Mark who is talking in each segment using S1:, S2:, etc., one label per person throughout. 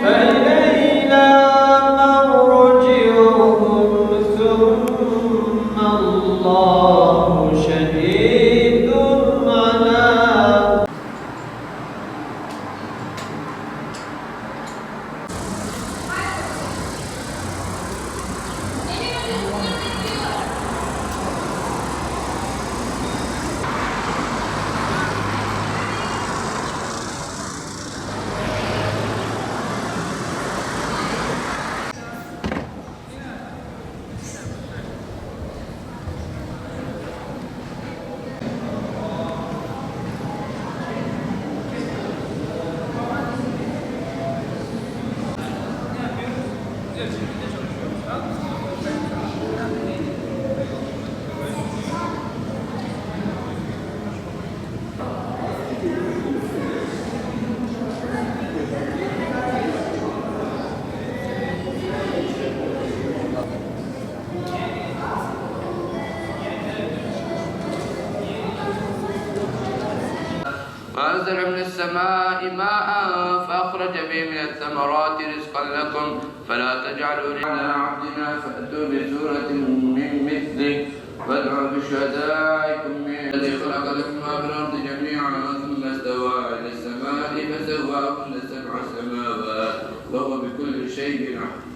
S1: فإلينا مرجعهم ثم الله شهيد على
S2: وأنزل من السماء ماء فأخرج به من الثمرات رزقا لكم فلا تجعلوا على عبدنا فأتوا بسورة من مثله وادعوا بشهدائكم من الذي خلق لكم ما في الأرض جميعا ثم استوى إلى السماء فسواهن سبع سماوات وهو بكل شيء عليم.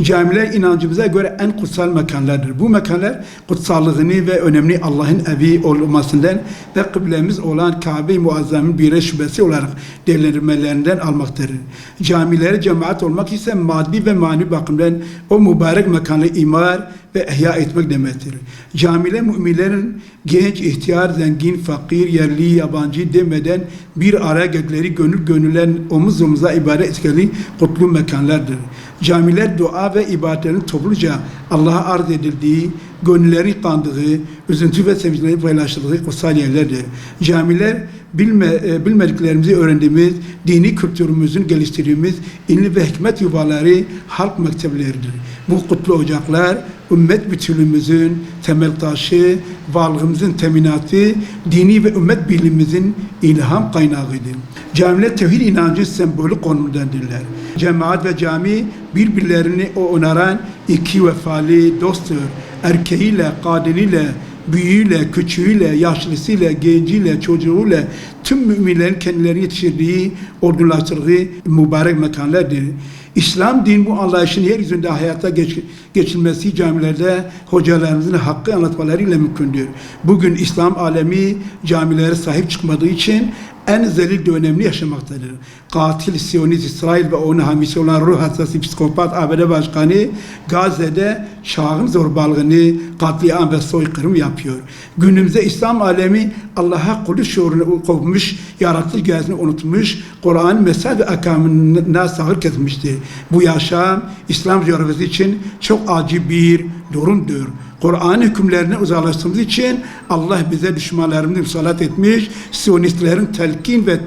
S3: Camiler inancımıza göre en kutsal mekanlardır. Bu mekanlar kutsallığını ve önemli Allah'ın evi olmasından ve kıblemiz olan Kabe-i Muazzam'ın bir şubesi olarak değerlendirmelerinden almaktadır. Camilere cemaat olmak ise maddi ve manevi bakımdan o mübarek mekanı imar ve ihya etmek demektir. Camiler müminlerin genç, ihtiyar, zengin, fakir, yerli, yabancı demeden bir araya geldikleri gönül gönülen omuz omuza ibadet ettikleri kutlu mekanlardır. Camiler dua ve ibadetlerin topluca Allah'a arz edildiği, gönüllerin yıkandığı, üzüntü ve sevinçlerin paylaşıldığı kutsal yerlerdir. Camiler bilmediklerimizi öğrendiğimiz, dini kültürümüzün geliştirdiğimiz ilmi ve hikmet yuvaları, halk mektepleridir. Bu kutlu ocaklar, ümmet bütünlüğümüzün temel taşı, varlığımızın teminatı, dini ve ümmet birliğimizin ilham kaynağıdır. Camiler tevhid inancın sembolü konumundandirler. Cemaat ve cami birbirlerini onaran iki vefalı dosttur. Erkeğiyle, kadiniyle, büyüğüyle, küçüğüyle, yaşlısıyla, genciyle, çocuğuyla tüm müminlerin kendilerini yetiştirdiği, olgunlaştırdığı mübarek mekanlardır. İslam din bu anlayışın yeryüzünde hayata geçilmesi camilerde hocalarımızın hakkı anlatmalarıyla mümkündür. Bugün İslam alemi camilere sahip çıkmadığı için en zelil dönemini yaşamaktadır. Katil, Siyonist, İsrail ve onun hamisi olan ruh hastası psikopat ABD Başkanı Gazze'de çağın zorbalığını, katliam ve soykırım yapıyor. Günümüzde İslam alemi Allah'a kulluk şuurunu kopmuş, yaratılış gayesini unutmuş, Kur'an'ın mesaj ve akamına sahip kesmiştir. Bu yaşam İslam coğrafyası için çok acı bir durumdur. Kur'an hükümlerini uzaklaştığımız için Allah bize düşmanlarımızı musallat etmiş, Siyonistlerin telkin ve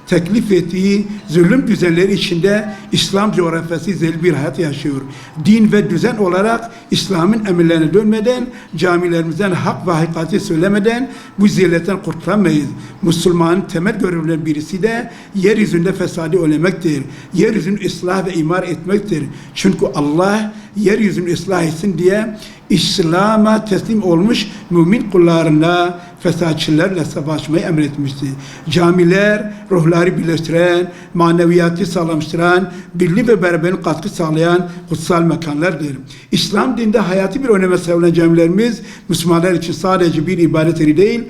S3: teklif ettiği zulüm düzenleri içinde İslam coğrafyası zelil bir hayat yaşıyor. Din ve düzen olarak İslam'ın emirlerine dönmeden, camilerimizden hak ve hakikati söylemeden bu zilletten kurtulamayız. Müslümanın temel görevlerinden birisi de yeryüzünde fesadı önlemektir. Yeryüzünü ıslah ve imar etmektir. Çünkü Allah yeryüzünü ıslah etsin diye İslam'a teslim olmuş mümin kullarına fesatçılarla savaşmayı emretmişti. Camiler ruhları birleştiren, maneviyatı sağlamlaştıran, birlik ve beraberliğe katkı sağlayan kutsal mekanlardır. İslam dinde hayati bir öneme savunan camilerimiz Müslümanlar için sadece bir ibadet yeri değil,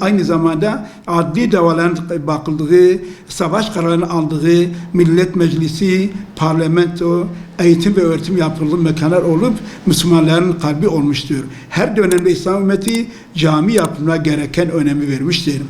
S3: aynı zamanda adli davaların bakıldığı, savaş kararlarının aldığı, millet meclisi, parlamento, eğitim ve öğretim yapıldığı mekanlar olup Müslümanların kalbi olmuştur. Her dönemde İslam ümmeti cami yapımına gereken önemi vermiştir.